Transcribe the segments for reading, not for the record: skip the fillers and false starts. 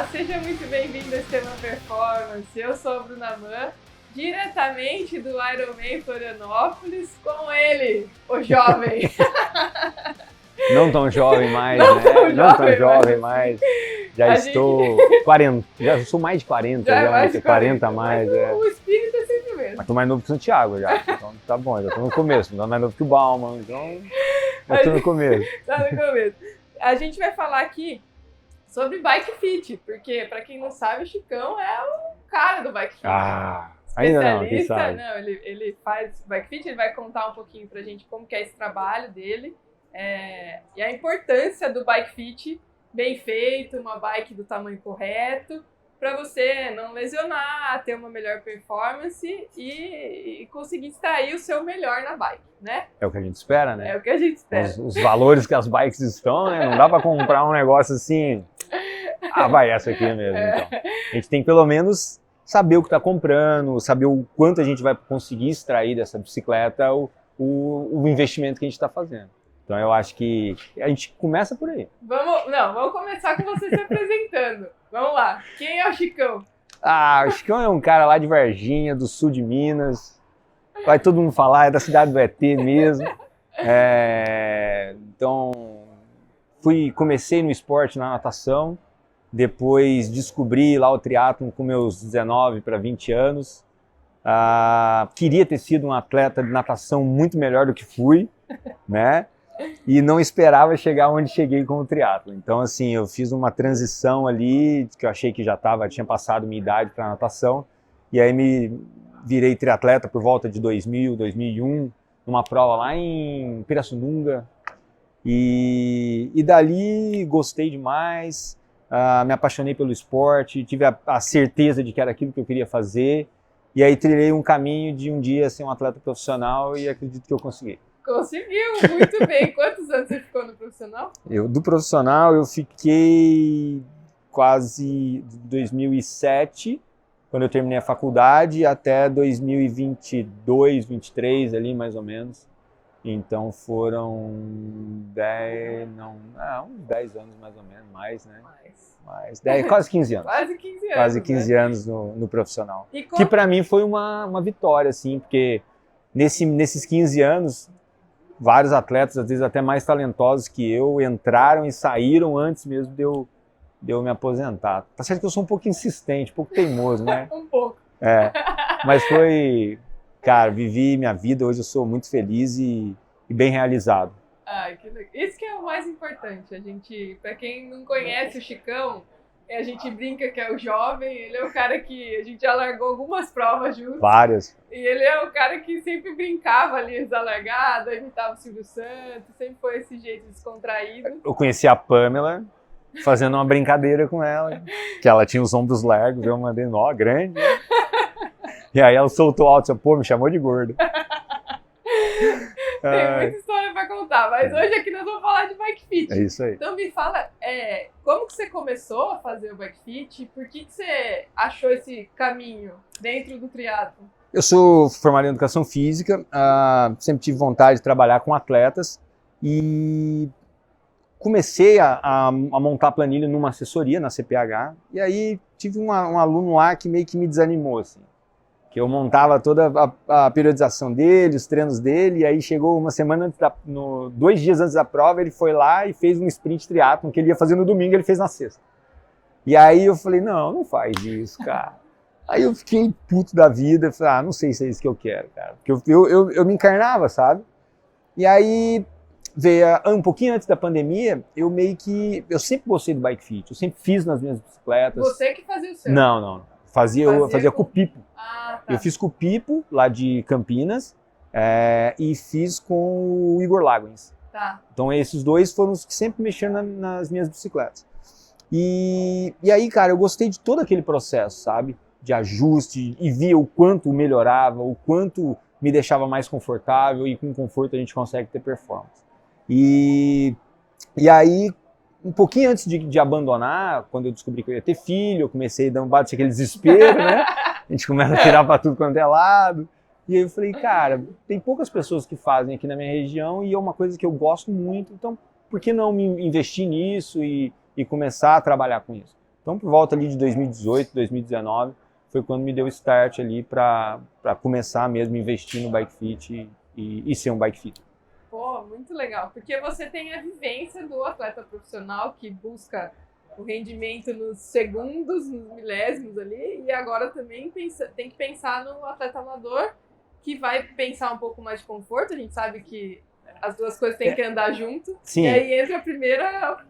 Olá, seja muito bem-vindo a Extrema Performance. Eu sou a Bruna Mann, diretamente do Ironman Florianópolis, com ele, o jovem. Não tão jovem mais, Não né? tão jovem mais. Já estou 40, já sou mais de 40, já é mais de 40 a mais. Mas o espírito é sempre o mesmo. Mas estou mais novo que o Santiago já, então tá bom, já estou no começo. Não é mais novo que o Bauman, então já estou no começo. Tá no começo. A gente vai falar aqui sobre Bike Fit, porque, para quem não sabe, o Chicão é o cara do Bike Fit. Ainda não, quem Especialista, sabe? não, ele faz Bike Fit, ele vai contar um pouquinho pra gente como que é esse trabalho dele e a importância do Bike Fit bem feito, uma bike do tamanho correto, para você não lesionar, ter uma melhor performance e conseguir extrair o seu melhor na bike, né? É o que a gente espera, né? É o que a gente espera. Os valores que as bikes estão, né? Não dá para comprar um negócio assim, vai essa aqui mesmo, então. A gente tem que pelo menos saber o que está comprando, saber o quanto a gente vai conseguir extrair dessa bicicleta, o investimento que a gente está fazendo. Então eu acho que a gente começa por aí. Vamos começar com você se apresentando. Vamos lá. Quem é o Chicão? O Chicão é um cara lá de Varginha, do sul de Minas. Vai todo mundo falar, é da cidade do ET mesmo. Então, comecei no esporte, na natação. Depois descobri lá o triatlon com meus 19 para 20 anos. Queria ter sido um atleta de natação muito melhor do que fui, né? E não esperava chegar onde cheguei com o triatlo. Então, assim, eu fiz uma transição ali, que eu achei que tinha passado minha idade para natação, e aí me virei triatleta por volta de 2000, 2001, numa prova lá em Pirassununga, e dali gostei demais, me apaixonei pelo esporte, tive a certeza de que era aquilo que eu queria fazer, e aí trilhei um caminho de um dia ser um atleta profissional e acredito que eu consegui. Conseguiu, muito bem. Quantos anos você ficou no profissional? Do profissional eu fiquei quase 2007, quando eu terminei a faculdade, até 2022, 2023 ali mais ou menos. Então foram uns 10 anos mais ou menos, mais, né? Quase 15 anos. Quase 15 anos. Quase 15 anos no profissional. Que para mim foi uma vitória, assim, porque nesses 15 anos, vários atletas, às vezes até mais talentosos que eu, entraram e saíram antes mesmo de eu me aposentar. Tá certo que eu sou um pouco insistente, um pouco teimoso, né? Um pouco. Mas foi... Cara, vivi minha vida, hoje eu sou muito feliz e bem realizado. Que legal. Isso que é o mais importante. Para quem não conhece o Chicão, a gente brinca que é o jovem, ele é o cara que a gente já largou algumas provas juntos. Várias. E ele é o cara que sempre brincava ali da largada, imitava o Silvio Santos, sempre foi esse jeito descontraído. Eu conheci a Pamela fazendo uma brincadeira com ela, que ela tinha os ombros largos, eu mandei nó grande. E aí ela soltou alto e disse, me chamou de gordo. Tem muita história pra contar, mas hoje aqui nós vamos falar de Bike Fit. É isso aí. Então me fala, como que você começou a fazer o Bike Fit? Por que você achou esse caminho dentro do triatlo? Eu sou formado em Educação Física, sempre tive vontade de trabalhar com atletas e comecei a montar planilha numa assessoria, na CPH, e aí tive um aluno lá que meio que me desanimou, assim. Que eu montava toda a periodização dele, os treinos dele, e aí chegou uma semana antes 2 dias antes da prova, ele foi lá e fez um sprint triatlon que ele ia fazer no domingo, ele fez na sexta. E aí eu falei, não faz isso, cara. Aí eu fiquei puto da vida, falei, não sei se é isso que eu quero, cara. Porque eu me encarnava, sabe? E aí veio um pouquinho antes da pandemia, eu sempre gostei do Bike Fit, eu sempre fiz nas minhas bicicletas. Você que fazia o seu? Não. Eu fazia com o Pipo. Tá. Eu fiz com o Pipo, lá de Campinas, e fiz com o Igor Lagwins. Tá. Então esses dois foram os que sempre mexeram nas minhas bicicletas. E aí, cara, eu gostei de todo aquele processo, sabe? De ajuste, e via o quanto melhorava, o quanto me deixava mais confortável, e com conforto a gente consegue ter performance. E aí, um pouquinho antes de abandonar, quando eu descobri que eu ia ter filho, eu comecei a dar aquele desespero, né? A gente começa a tirar para tudo quanto é lado. E aí eu falei, cara, tem poucas pessoas que fazem aqui na minha região e é uma coisa que eu gosto muito, então por que não me investir nisso e começar a trabalhar com isso? Então, por volta ali de 2018, 2019, foi quando me deu o start ali para começar mesmo a investir no bike fit e ser um bike fit. Pô, muito legal, porque você tem a vivência do atleta profissional que busca o rendimento nos segundos, nos milésimos ali, e agora também tem que pensar no atleta amador, que vai pensar um pouco mais de conforto. A gente sabe que as duas coisas têm que andar junto. Sim. E aí entra a primeira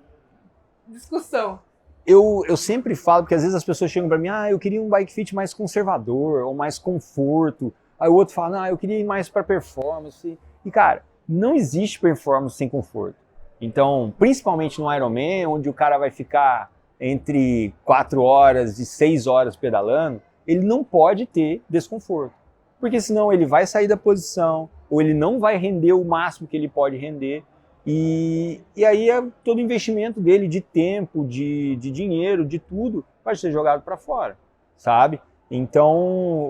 discussão. Eu sempre falo, porque às vezes as pessoas chegam para mim, eu queria um bike fit mais conservador, ou mais conforto. Aí o outro fala, eu queria ir mais para performance. E cara, não existe performance sem conforto. Então, principalmente no Ironman, onde o cara vai ficar entre 4 horas e 6 horas pedalando, ele não pode ter desconforto. Porque senão ele vai sair da posição, ou ele não vai render o máximo que ele pode render. E aí todo o investimento dele de tempo, de dinheiro, de tudo, pode ser jogado para fora, sabe? Então,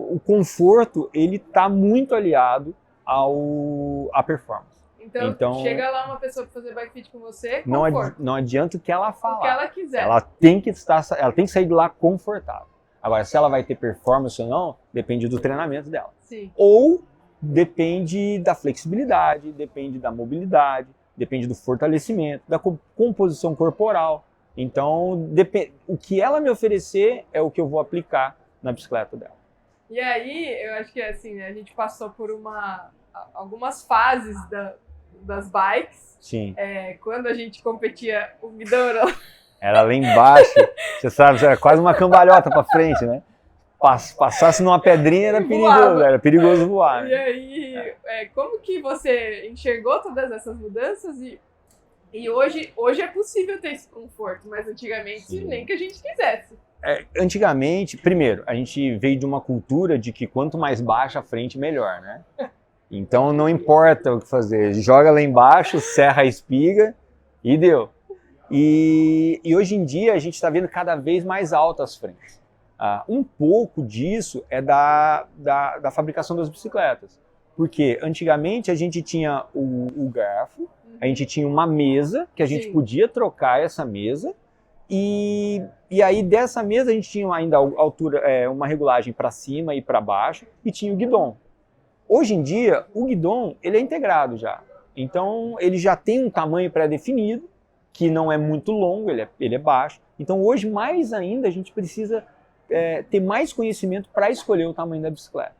o conforto, ele está muito aliado à performance. Então, chega lá uma pessoa para fazer bike fit com você, conforto. Não adianta o que ela falar. O que ela quiser. Ela tem que sair de lá confortável. Agora, se ela vai ter performance ou não, depende do treinamento dela. Sim. Ou depende da flexibilidade, depende da mobilidade, depende do fortalecimento, da composição corporal. Então, o que ela me oferecer é o que eu vou aplicar na bicicleta dela. E aí, eu acho que assim, a gente passou por algumas fases das bikes. Sim. Quando a gente competia, o guidão era lá embaixo, você sabe, era quase uma cambalhota para frente, né? Passasse numa pedrinha era perigoso voar. Né? E aí, como que você enxergou todas essas mudanças? E hoje é possível ter esse conforto, mas antigamente Sim. Nem que a gente quisesse. Antigamente, primeiro, a gente veio de uma cultura de que quanto mais baixa a frente, melhor, né? Então não importa o que fazer, joga lá embaixo, serra a espiga e deu. E hoje em dia a gente está vendo cada vez mais altas as frentes. Um pouco disso é da fabricação das bicicletas. Porque antigamente a gente tinha o garfo, a gente tinha uma mesa, que a gente Sim. podia trocar essa mesa, e aí dessa mesa a gente tinha ainda altura, uma regulagem para cima e para baixo, e tinha o guidon. Hoje em dia, o guidon ele é integrado já. Então ele já tem um tamanho pré-definido, que não é muito longo, ele é baixo. Então hoje, mais ainda, a gente precisa ter mais conhecimento para escolher o tamanho da bicicleta,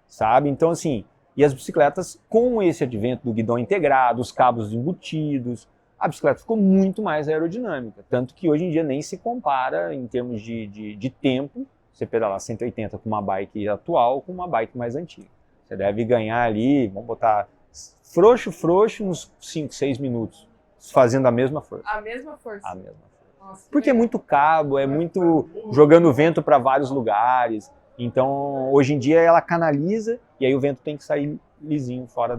sabe? Então assim, e as bicicletas com esse advento do guidão integrado, os cabos embutidos, a bicicleta ficou muito mais aerodinâmica, tanto que hoje em dia nem se compara em termos de tempo, você pedalar 180 com uma bike atual com uma bike mais antiga. Você deve ganhar ali, vamos botar frouxo, uns 5, 6 minutos, fazendo a mesma força. A mesma força? A mesma força. Nossa, porque é muito cabo, é muito jogando vento para vários lugares. Então, hoje em dia, ela canaliza e aí o vento tem que sair lisinho fora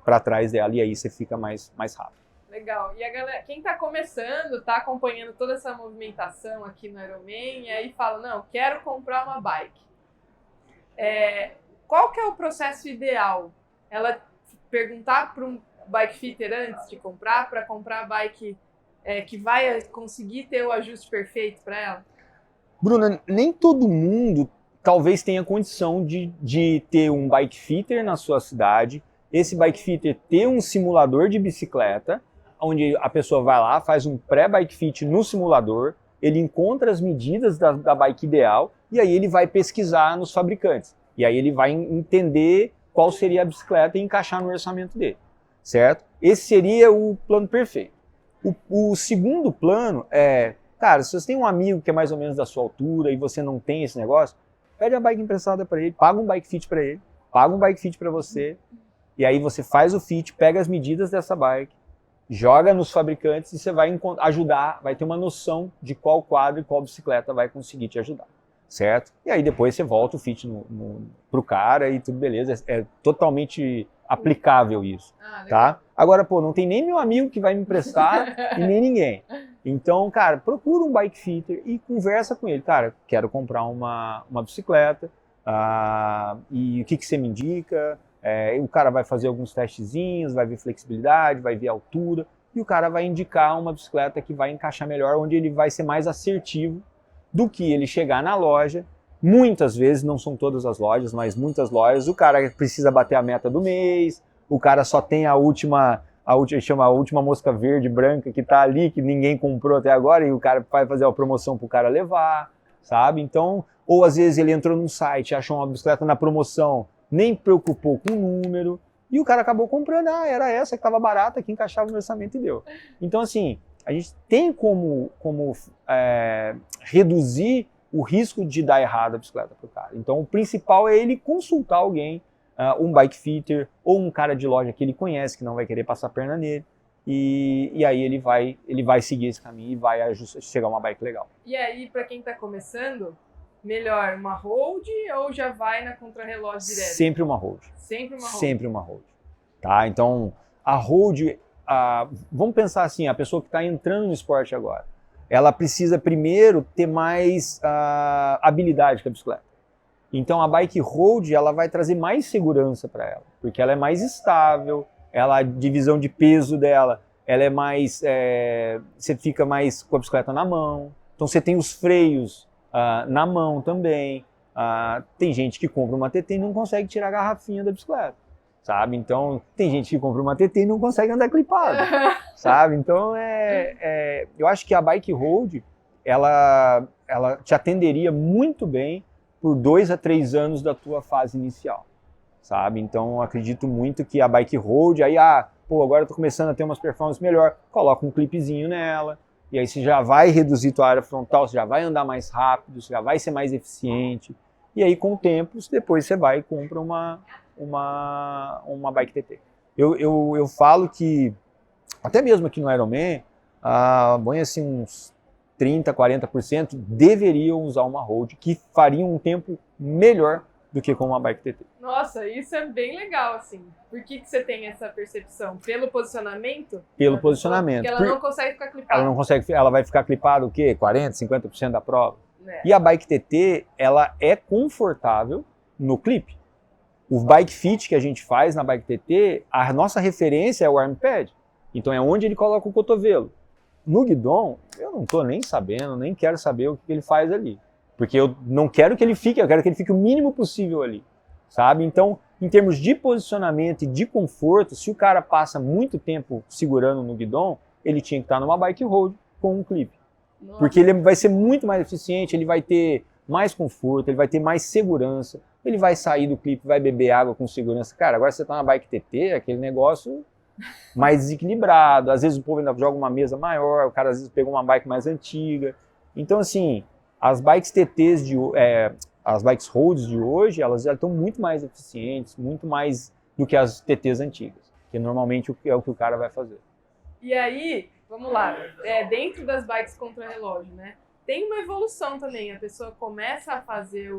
para trás dela e aí você fica mais rápido. Legal. E a galera, quem está começando, está acompanhando toda essa movimentação aqui no Ironman e aí fala, não, quero comprar uma bike. Qual que é o processo ideal? Ela perguntar para um bike fitter antes de comprar, para comprar a bike que vai conseguir ter o ajuste perfeito para ela? Bruna, nem todo mundo talvez tenha condição de ter um bike fitter na sua cidade, esse bike fitter ter um simulador de bicicleta, onde a pessoa vai lá, faz um pré-bike fit no simulador, ele encontra as medidas da bike ideal e aí ele vai pesquisar nos fabricantes. E aí ele vai entender qual seria a bicicleta e encaixar no orçamento dele, certo? Esse seria o plano perfeito. O segundo plano cara, se você tem um amigo que é mais ou menos da sua altura e você não tem esse negócio, pede a bike emprestada para ele, paga um bike fit para ele, paga um bike fit para você, e aí você faz o fit, pega as medidas dessa bike, joga nos fabricantes e você vai ajudar, vai ter uma noção de qual quadro e qual bicicleta vai conseguir te ajudar, certo? E aí depois você volta o fit pro cara e tudo beleza, é totalmente aplicável isso, tá? Agora, não tem nem meu amigo que vai me emprestar e nem ninguém. Então, cara, procura um bike fitter e conversa com ele. Cara, quero comprar uma bicicleta, e o que você me indica? O cara vai fazer alguns testezinhos, vai ver flexibilidade, vai ver altura, e o cara vai indicar uma bicicleta que vai encaixar melhor, onde ele vai ser mais assertivo do que ele chegar na loja. Muitas vezes, não são todas as lojas, mas muitas lojas, o cara precisa bater a meta do mês, o cara só tem a última mosca verde, branca, que está ali, que ninguém comprou até agora, e o cara vai fazer a promoção para o cara levar, sabe? Então, ou às vezes ele entrou num site, achou uma bicicleta na promoção, nem preocupou com o número, e o cara acabou comprando, era essa que estava barata, que encaixava no orçamento e deu. Então, assim, a gente tem como reduzir o risco de dar errado a bicicleta para o cara. Então, o principal é ele consultar alguém, um bike fitter ou um cara de loja que ele conhece, que não vai querer passar a perna nele, e aí ele vai seguir esse caminho e vai chegar a uma bike legal. E aí, para quem está começando, melhor uma road ou já vai na contrarrelógio direto? Sempre uma road. Sempre uma road? Sempre uma road. Tá? Então, a road, vamos pensar assim, a pessoa que está entrando no esporte agora, ela precisa primeiro ter mais habilidade com a bicicleta. Então a bike road ela vai trazer mais segurança para ela, porque ela é mais estável, a divisão de peso dela, ela é mais, você fica mais com a bicicleta na mão, então você tem os freios na mão também. Tem gente que compra uma TT e não consegue tirar a garrafinha da bicicleta, sabe? Então tem gente que compra uma TT e não consegue andar clipado, sabe? Então eu acho que a bike road ela te atenderia muito bem por 2 a 3 anos da tua fase inicial, sabe? Então eu acredito muito que a bike road, aí agora eu tô começando a ter umas performances melhor, coloca um clipezinho nela, e aí você já vai reduzir tua área frontal, você já vai andar mais rápido, você já vai ser mais eficiente, e aí com o tempo, depois você vai e compra uma bike TT. Eu falo que, até mesmo aqui no Ironman, assim, uns 30%, 40% deveriam usar uma road, que fariam um tempo melhor do que com uma bike TT. Nossa, isso é bem legal, assim. Por que você tem essa percepção? Pelo posicionamento? Pelo posicionamento. Porque ela não consegue ficar clipada. Ela vai ficar clipada o quê? 40%, 50% da prova. E a bike TT, ela é confortável no clipe. O bike fit que a gente faz na bike TT, a nossa referência é o arm pad. Então é onde ele coloca o cotovelo. No guidon, eu não estou nem sabendo, nem quero saber o que ele faz ali. Porque eu não quero que ele fique, eu quero que ele fique o mínimo possível ali, sabe? Então, em termos de posicionamento e de conforto, se o cara passa muito tempo segurando no guidon, ele tinha que estar numa bike road com um clipe. Nossa. Porque ele vai ser muito mais eficiente, ele vai ter mais conforto, ele vai ter mais segurança, ele vai sair do clipe, vai beber água com segurança. Cara, agora você está na bike TT, aquele negócio mais desequilibrado, às vezes o povo ainda joga uma mesa maior, o cara às vezes pegou uma bike mais antiga. Então, assim, as bikes TTs, as bikes roads de hoje, elas já estão muito mais eficientes, muito mais do que as TTs antigas, que normalmente é o que o cara vai fazer. E aí, vamos lá, dentro das bikes contra-relógio, né? Tem uma evolução também, a pessoa começa a fazer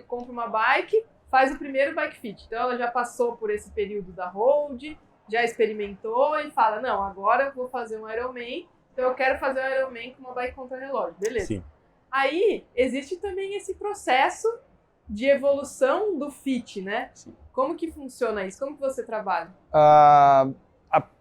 compra uma bike, faz o primeiro bike fit. Então ela já passou por esse período da road, já experimentou e fala, não, agora eu vou fazer um Ironman, então eu quero fazer um Ironman com uma bike contra-relógio, beleza. Sim. Aí existe também esse processo de evolução do fit, né? Sim. Como que funciona isso? Como que você trabalha?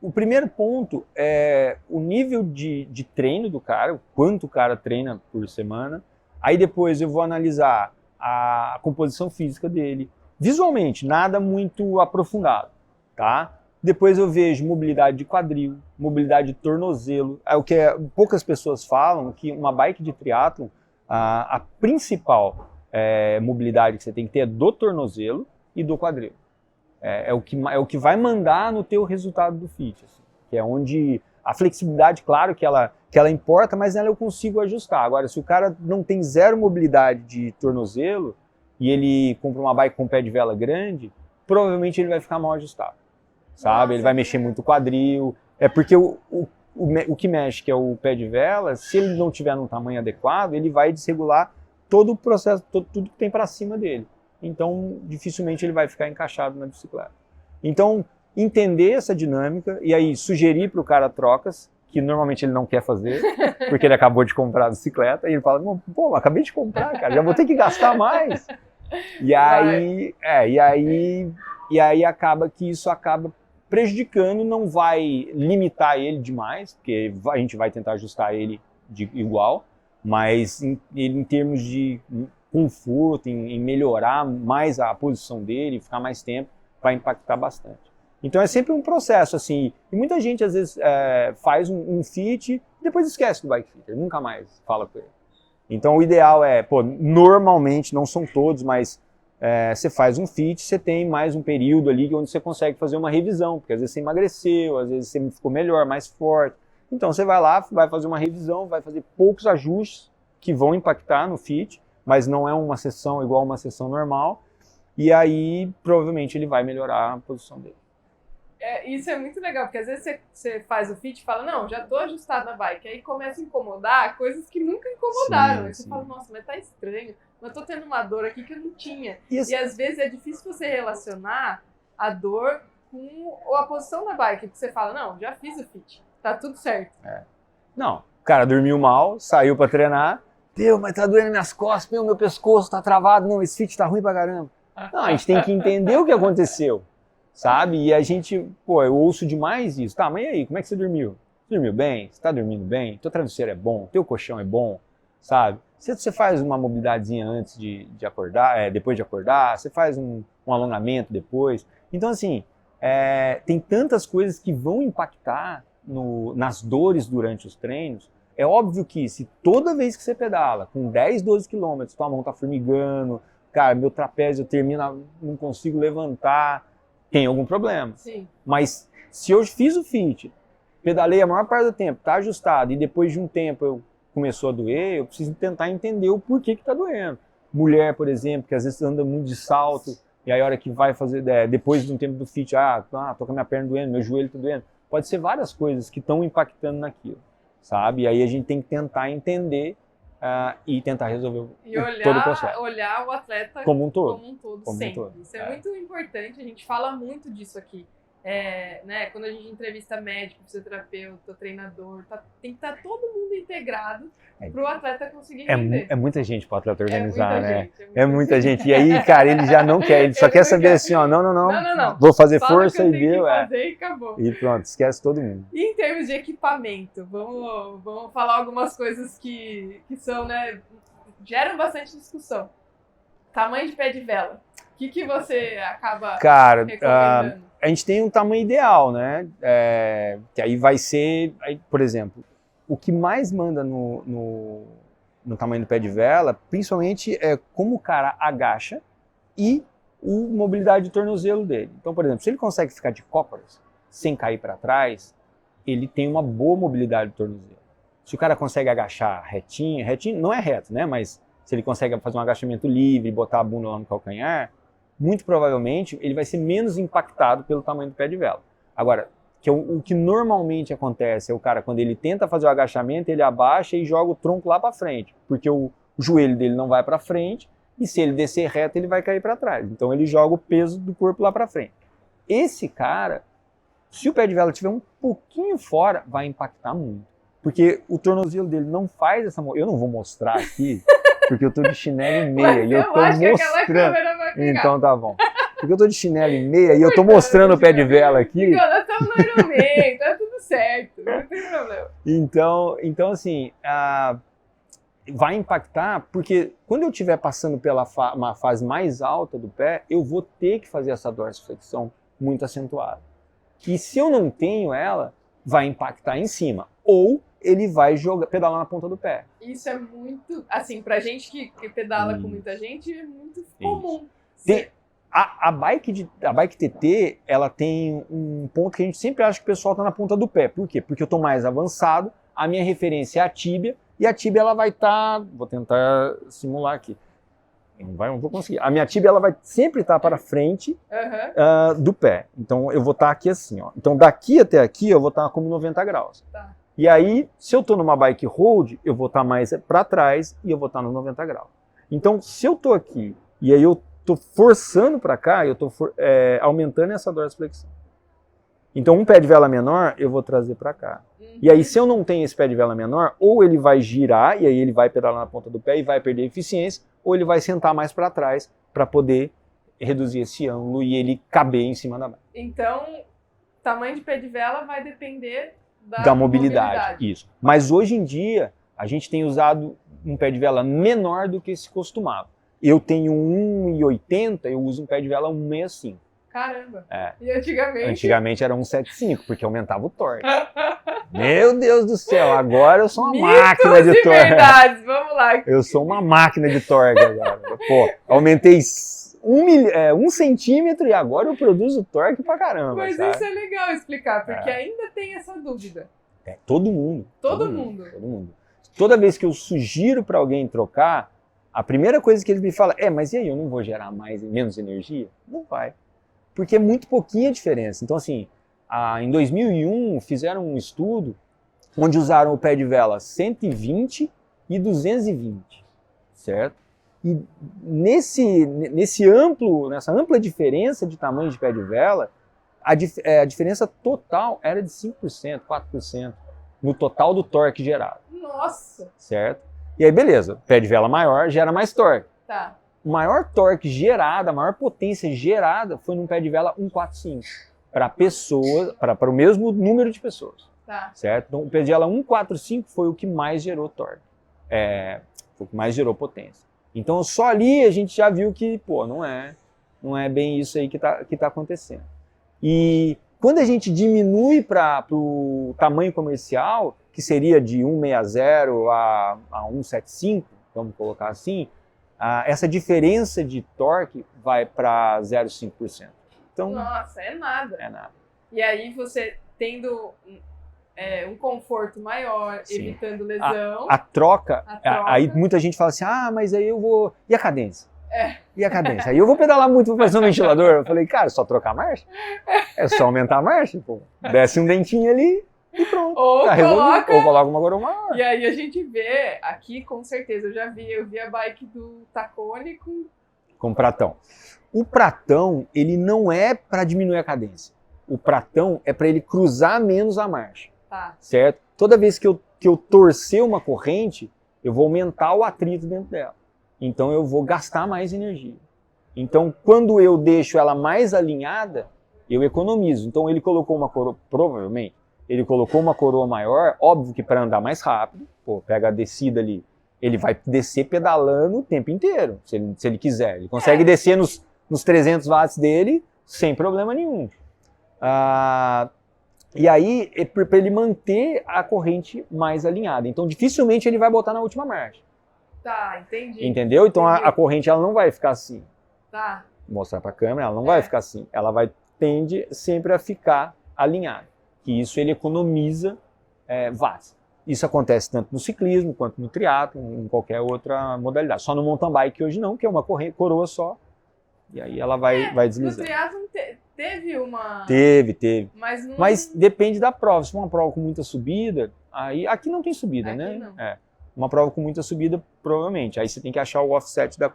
O primeiro ponto é o nível de treino do cara, o quanto o cara treina por semana. Aí depois eu vou analisar a composição física dele. Visualmente, nada muito aprofundado, tá? Depois eu vejo mobilidade de quadril, mobilidade de tornozelo. É o que poucas pessoas falam, que uma bike de triatlon, a principal mobilidade que você tem que ter é do tornozelo e do quadril. É o que vai mandar no teu resultado do fit, assim, que é onde a flexibilidade, claro que ela importa, mas nela eu consigo ajustar. Agora, se o cara não tem zero mobilidade de tornozelo e ele compra uma bike com pé de vela grande, provavelmente ele vai ficar mal ajustado, sabe? Nossa, ele vai mexer muito o quadril, porque o que mexe, que é o pé de vela, se ele não tiver num tamanho adequado, ele vai desregular todo o processo, tudo que tem para cima dele. Então, dificilmente ele vai ficar encaixado na bicicleta. Então, entender essa dinâmica e aí sugerir para o cara trocas, que normalmente ele não quer fazer, porque ele acabou de comprar a bicicleta, e ele fala, pô, acabei de comprar, cara, já vou ter que gastar mais. E aí acaba que isso acaba prejudicando, não vai limitar ele demais, porque a gente vai tentar ajustar ele de igual, Mas em termos de conforto, em melhorar mais a posição dele, ficar mais tempo, vai impactar bastante. Então é sempre um processo, assim, e muita gente às vezes faz um fit e depois esquece do bike fit, nunca mais fala com ele. Então o ideal é, normalmente, não são todos, mas você faz um fit, você tem mais um período ali onde você consegue fazer uma revisão, porque às vezes você emagreceu, às vezes você ficou melhor, mais forte. Então você vai lá, vai fazer uma revisão, vai fazer poucos ajustes que vão impactar no fit, mas não é uma sessão igual uma sessão normal, e aí provavelmente ele vai melhorar a posição dele. Isso é muito legal, porque às vezes você faz o fit e fala, não, já tô ajustado na bike, aí começa a incomodar coisas que nunca incomodaram, aí você fala, nossa, mas tá estranho, eu tô tendo uma dor aqui que eu não tinha. E às vezes é difícil você relacionar a dor com a posição da bike, porque você fala, não, já fiz o fit, tá tudo certo. Não, o cara dormiu mal, saiu pra treinar, mas tá doendo minhas costas, meu pescoço tá travado, não, esse fit tá ruim pra caramba. Não, a gente tem que entender o que aconteceu, sabe? E a gente, eu ouço demais isso. Tá, mas e aí, como é que você dormiu? Você dormiu bem? Você tá dormindo bem? Teu travesseiro é bom? Teu colchão é bom? Sabe? Você faz uma mobilidadezinha antes de acordar, depois de acordar, você faz um alongamento depois. Então, assim, tem tantas coisas que vão impactar nas dores durante os treinos. É óbvio que se toda vez que você pedala, com 10, 12 quilômetros, tua mão tá formigando, cara, meu trapézio termina, não consigo levantar, tem algum problema. Sim. Mas se eu fiz o fit, pedalei a maior parte do tempo, tá ajustado, e depois de um tempo começou a doer, eu preciso tentar entender o porquê que tá doendo. Mulher, por exemplo, que às vezes anda muito de salto, e aí a hora que vai fazer, depois de um tempo do fit, tô com a minha perna doendo, meu joelho tá doendo. Pode ser várias coisas que estão impactando naquilo, sabe? E aí a gente tem que tentar entender e tentar resolver todo o processo. Olhar o atleta como um todo sempre. Isso é muito importante, a gente fala muito disso aqui. Né, quando a gente entrevista médico, fisioterapeuta, treinador, tem que estar todo mundo integrado para o atleta conseguir render. É muita gente para o atleta organizar, né? É muita gente. E aí, cara, ele já não quer, ele só quer saber assim, não, vou fazer força e deu. E acabou. E pronto, esquece todo mundo. E em termos de equipamento, vamos falar algumas coisas que são, né, geram bastante discussão. Tamanho de pé de vela. O que você acaba recomendando? A gente tem um tamanho ideal, né? Que aí vai ser, por exemplo, o que mais manda no tamanho do pé de vela, principalmente é como o cara agacha e a mobilidade de tornozelo dele. Então, por exemplo, se ele consegue ficar de cócoras sem cair para trás, ele tem uma boa mobilidade de tornozelo. Se o cara consegue agachar retinho não é reto, né? Mas se ele consegue fazer um agachamento livre, botar a bunda lá no calcanhar, muito provavelmente ele vai ser menos impactado pelo tamanho do pé de vela. Agora, o que normalmente acontece é o cara, quando ele tenta fazer o agachamento, ele abaixa e joga o tronco lá para frente, porque o joelho dele não vai para frente e se ele descer reto, ele vai cair para trás. Então ele joga o peso do corpo lá para frente. Esse cara, se o pé de vela estiver um pouquinho fora, vai impactar muito, porque o tornozelo dele não faz essa... Eu não vou mostrar aqui, porque eu tô de chinelo e meia e eu tô mostrando. Então tá bom. Porque eu tô de chinelo e meia e eu tô mostrando o pé de vela aqui. Nós estamos no Ironman, tá tudo certo, não tem problema. Então assim, vai impactar, porque quando eu estiver passando pela uma fase mais alta do pé, eu vou ter que fazer essa dorsiflexão muito acentuada. E se eu não tenho ela, vai impactar em cima. Ou ele vai pedalar na ponta do pé. Isso é muito, assim, pra gente que pedala com muita gente, é muito comum. A bike TT, ela tem um ponto que a gente sempre acha que o pessoal tá na ponta do pé. Por quê? Porque eu tô mais avançado, a minha referência é a tíbia, e a tíbia ela vai estar, vou tentar simular aqui, não vou conseguir. A minha tíbia ela vai sempre estar para frente do pé. Então eu vou estar aqui assim, ó. Então daqui até aqui eu vou estar como 90 graus. Tá. E aí, se eu estou numa bike road, eu vou estar mais para trás e eu vou estar nos 90 graus. Então, se eu estou aqui e aí eu estou forçando para cá, eu estou aumentando essa dorsiflexão. Então, um pé de vela menor, eu vou trazer para cá. E aí, se eu não tenho esse pé de vela menor, ou ele vai girar, e aí ele vai pedalar na ponta do pé e vai perder eficiência, ou ele vai sentar mais para trás para poder reduzir esse ângulo e ele caber em cima da bike. Então, tamanho de pé de vela vai depender da mobilidade. Isso. Mas hoje em dia, a gente tem usado um pé de vela menor do que se costumava. Eu tenho 1,80, eu uso um pé de vela 1,65. Caramba! É. E antigamente? Antigamente era 1,75, porque aumentava o torque. Meu Deus do céu, agora eu sou uma Mitos máquina de e torque. verdades, vamos lá. Eu sou uma máquina de torque agora. Pô, aumentei 1 centímetro e agora eu produzo torque pra caramba. Mas sabe? isso é legal explicar, porque ainda tem essa dúvida. Todo mundo. Todo mundo. Toda vez que eu sugiro para alguém trocar, a primeira coisa que eles me falam mas e aí, eu não vou gerar menos energia? Não vai. Porque é muito pouquinha a diferença. Então, assim, em 2001 fizeram um estudo onde usaram o pé de vela 120 e 220, certo? E nessa ampla diferença de tamanho de pé de vela, a diferença total era de 5%, 4% no total do torque gerado. Nossa! Certo? E aí, beleza, pé de vela maior gera mais torque. Tá. O maior torque gerado, a maior potência gerada foi num pé de vela 145, para pessoas, para o mesmo número de pessoas. Tá. Certo? Então, o pé de vela 145 foi o que mais gerou torque, foi o que mais gerou potência. Então, só ali a gente já viu que, não é bem isso aí que tá acontecendo. E quando a gente diminui para o tamanho comercial, que seria de 160 a 175, vamos colocar assim, essa diferença de torque vai para 0,5%. Então, nossa, é nada. É nada. E aí você tendo um conforto maior, Sim. evitando lesão. A troca, aí muita gente fala assim, mas aí eu vou... E a cadência? E a cadência? Aí eu vou pedalar muito, vou fazer um ventilador. Eu falei, cara, é só trocar a marcha? É só aumentar a marcha, pô. Desce um dentinho ali e pronto. Ou coloca uma coroa maior. E aí a gente vê aqui, com certeza, eu vi a bike do Tacone com pratão. O pratão, ele não é para diminuir a cadência. O pratão é para ele cruzar menos a marcha. Tá. Certo? Toda vez que eu torcer uma corrente, eu vou aumentar o atrito dentro dela. Então eu vou gastar mais energia. Então quando eu deixo ela mais alinhada, eu economizo. Então ele colocou uma coroa, provavelmente, ele colocou uma coroa maior, óbvio que para andar mais rápido, pega a descida ali, ele vai descer pedalando o tempo inteiro, se ele quiser. Ele consegue descer nos 300 watts dele sem problema nenhum. E aí, é para ele manter a corrente mais alinhada. Então dificilmente ele vai botar na última marcha. Tá, entendi. Entendeu? Então a corrente ela não vai ficar assim. Tá. Vou mostrar para a câmera, ela não vai ficar assim. Ela tende sempre a ficar alinhada. Que isso ele economiza watts. Isso acontece tanto no ciclismo quanto no triatlo, em qualquer outra modalidade. Só no mountain bike hoje não, que é uma coroa só. E aí ela vai deslizando. No triatlo teve uma... Teve. Mas depende da prova. Se for uma prova com muita subida, aí aqui não tem subida, aqui né? Não. Uma prova com muita subida, provavelmente. Aí você tem que achar o offset da